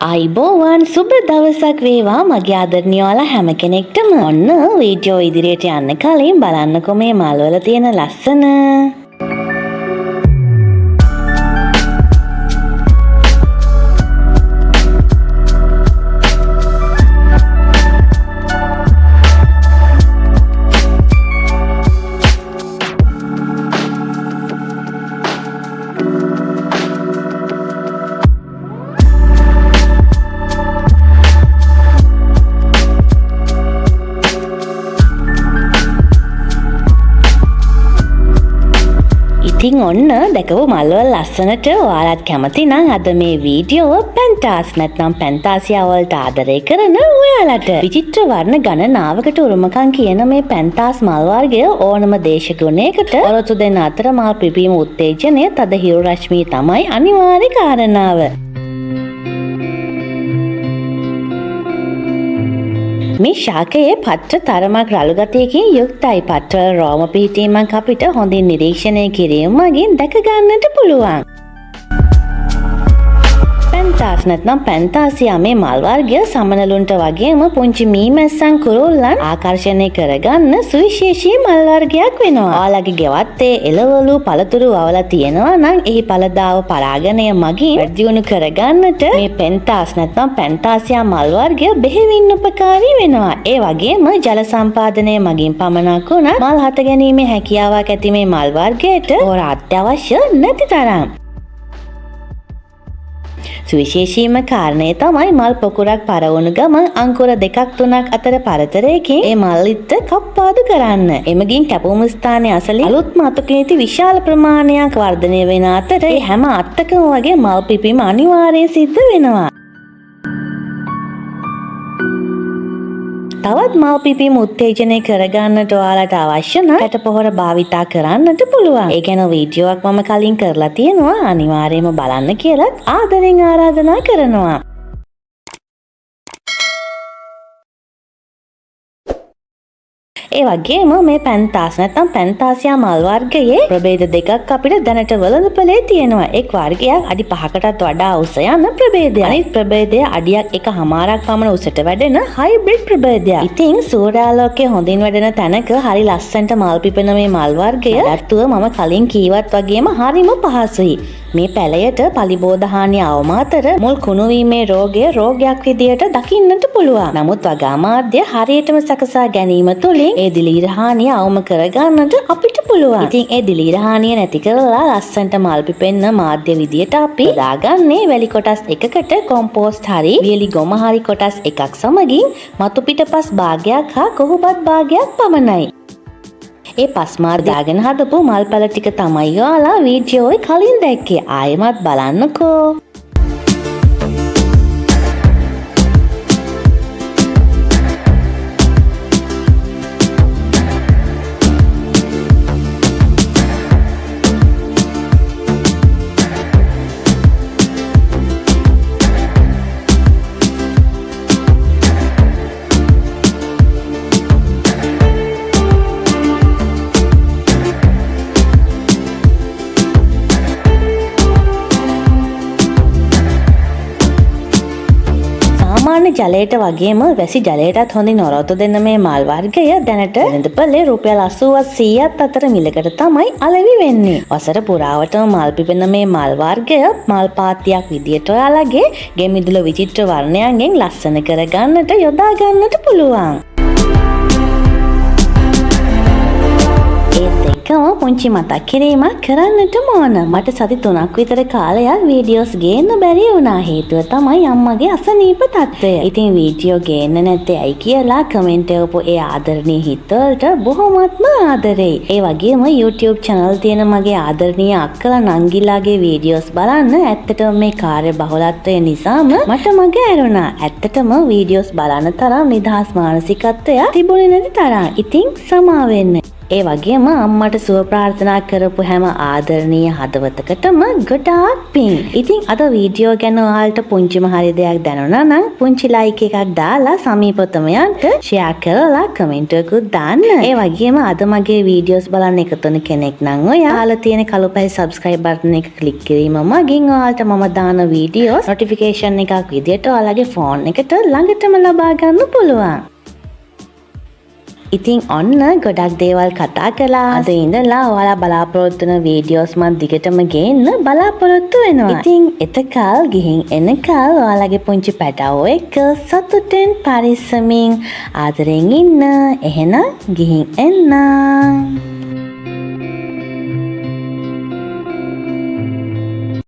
අයිබෝවන් සුබ දවසක් වේවා මගේ ආදරණීය ඔයාලා හැම කෙනෙක්ටම. ඔන්න වීඩියෝ ඉදිරියට යන්න කලින් බලන්නකෝ මේ මල්වල තියෙන ලස්සන. ඉතින් ඔන්න දැකපු මල්වල ලස්සනට ඔයාලත් කැමති නම් අද මේ වීඩියෝව පැන්ටාස් නැත්නම් පැන්තාසියා වලට ආදරය කරන ඔයාලට විචිත්‍ර වර්ණ ගණනාවකට උරුමකම් කියන මේ පැන්ටාස් මල් වර්ගය ඕනම දේශගුණයකට ඔරොත්තු දෙන අතර මල් පිපීම උත්තේජනය තද හිරු රශ්මිය තමයි අනිවාර්ය කාරණාව. මේ ශාකයේ පත්‍ර තරමක් රළු ගතියකින් යුක්තයි. පත්‍රවල රෝම පිහිටීමක් අපිට හොඳින් නිරීක්ෂණය කිරීම මගින් දැක ගන්නට පුළුවන්. පැන්ටාස් නැත්නම් පැන්තාසියා මේ මල් වර්ගය සමනලුන්ට වගේම පුංචි මීමැස්සන් කුරුල්ලන් ආකර්ෂණය කරගන්න සුවිශේෂී මල් වර්ගයක් වෙනවා. ඔයාලගේ ගෙවත්තේ එළවලු පළතුරු වවලා තියෙනවා නම් එහි ඵලදාව පරාගණය මගින් වැඩිදියුණු කරගන්නට මේ පැන්ටාස් නැත්නම් පැන්තාසියා මල් වර්ගය බෙහෙවින් උපකාරී වෙනවා. ඒ වගේම ජල සම්පාදනය මගින් පමණක් උනත් මල් හට ගැනීමේ හැකියාවක් ඇති මේ මල් වර්ගයට හොර අත්‍යවශ්‍ය නැති තරම්. සුවිශේෂීම කාරණය තමයි මල් පොකුරක් පරවුණු ගමන් අංකුර 2-3 අතර පරතරයකින් ඒ මල් ඉත්ත කප්පාදු කරන්න. එමගින් කැපුම් ස්ථානයේ අසලින් අලුත්ම අතුකේති විශාල ප්‍රමාණයක් වර්ධනය වෙන අතර ඒ හැම අත්තකම වගේ මල් පිපීම අනිවාර්යයෙන් සිද්ධ වෙනවා. තවත් මල් පිපීම උත්තේජනය කරගන්නට ඔයාලට අවශ්‍ය නම් කැටපොහොර භාවිතා කරන්නට පුළුවන්. ඒ ගැන වීඩියෝවක් මම කලින් කරලා තියෙනවා. අනිවාර්යයෙන්ම බලන්න කියලා ආදරෙන් ආරාධනා කරනවා. ඒ වගේම මේ පැන්තාස් නැත්නම් පැන්තාසියා මල් වර්ගයේ ප්‍රභේද දෙකක් අපිට දැනට වළඳපොලේ තියෙනවා. එක් වර්ගයක් අඩි 5කටත් වඩා උස යන ප්‍රභේදයක්. අනිත් ප්‍රභේදය අඩියක් 1.5ක් පමණ උසට වැඩෙන හයිබ්‍රිඩ් ප්‍රභේදයක්. ඉතින් සූර්යාලෝකයේ හොඳින් වැඩෙන තැනක හරි ලස්සනට මල් පිපෙන මේ මල් වර්ගය අඩත්තුව මම කලින් කීවත් වගේම හරිම පහසුයි. මේ පැලයට පලිබෝධ හානිය අවම අතර මුල් කුණු වීමේ රෝගය රෝගයක් විදියට දකින්නට පුළුවන්. නමුත් වගාමාධ්‍ය හරියටම සකසා ගැනීම තුළින් ඒ දිලීර හානිය අවම කරගන්නට අපිට පුළුවන්. ඉතින් ඒ දිලීර හානිය නැති කරලා ලස්සනට මල් පිපෙන්න මාධ්‍ය විදියට අපි දාගන්නේ වැලි කොටස් එකකට කොම්පෝස්ට් හරි වියලි ගොම හරි කොටස් එකක් සමගින් මතු පිටපස් භාගයක් හා කොහොබත් භාගයක් පමණයි. ඒ පස්මාර දාගෙන හදපු මල් පැල ටික තමයි ඔයාලා වීඩියෝවේ කලින් දැක්කේ. ආයෙමත් බලන්නකෝ. ජලයට වගේම වැසි ජලයටත් හොඳින් ඔරොත්තු දෙන්න මේ මල් වර්ගය දැනට වෙළඳපොලේ රුපියල් 80-100ක් අතර මිලකට තමයි අලෙවි වෙන්නේ. වසර පුරාවටම මල් පිපෙන මේ මල් වර්ගය මල් පාතියක් විදියට ඔයාලගේ ගෙමිදුල විචිත්‍ර වර්ණයන්ගෙන් ලස්සන කරගන්නට යොදා ගන්නට පුළුවන්. පුංචි මතක් කිරීමක් කරන්නට ඕන. මට සති 3ක් විතර කාලයක් වීඩියෝස් ගේන්න බැරි වුණා. හේතුව තමයි අම්මගේ අසනීප තත්ත්වය. ඉතින් වීඩියෝ ගේන්න නැත්තේ ඇයි කියලා කමෙන්ට් එකපු ඒ ආදරණීය හිතවලට බොහොමත්ම ආදරෙයි. ඒ වගේම YouTube channel තියෙන මගේ ආදරණීය අක්කලා නංගිලාගේ වීඩියෝස් බලන්න ඇත්තටම මේ කාර්ය බහුලත්වය නිසාම මට මග ඇරුණා. ඇත්තටම වීඩියෝස් බලන තරම් නිදහස් මානසිකත්වයක් තිබුණේ නැති තරම්. ඉතින් සමා වෙන්න. ඒ වගේම අම්මට සුව ප්‍රාර්ථනා කරපු හැම ආදරණීය හදවතකටම ගොඩාක් පිං. ඉතින් අද වීඩියෝ ගැන ඔයාලට පුංචිම හරි දෙයක් දැනුණා නම් පුංචි ලයික් එකක් දාලා සමීපතමයන්ට ෂෙයා කරලා කමෙන්ට් එකකුත් දාන්න. ඒ වගේම අද මගේ වීඩියෝස් බලන්න එකතුන කෙනෙක් නම් ඔයාලා තියෙන කළු පැහි subscribe button එක ක්ලික් කිරීම මගින් ඔයාලට මම දාන වීඩියෝස් notification එකක් විදියට ඔයාලගේ ෆෝන් එකට ළඟටම ලබා ගන්න පුළුවන්. ඉතින් ඔන්න ගොඩක් දේවල් කතා කළා. අද ඉඳලා ඔයාලා බලාපොරොත්තු වෙන වීඩියෝස් මම දිගටම ගේන්න බලාපොරොත්තු වෙනවා. ඉතින් එතකල් ගිහින් එනකල් ඔයාලගේ පුංචි පැටවෝ එක්ක සතුටෙන් පරිස්සමින් ආදරෙන් ඉන්න. එහෙනම් ගිහින් එන්න.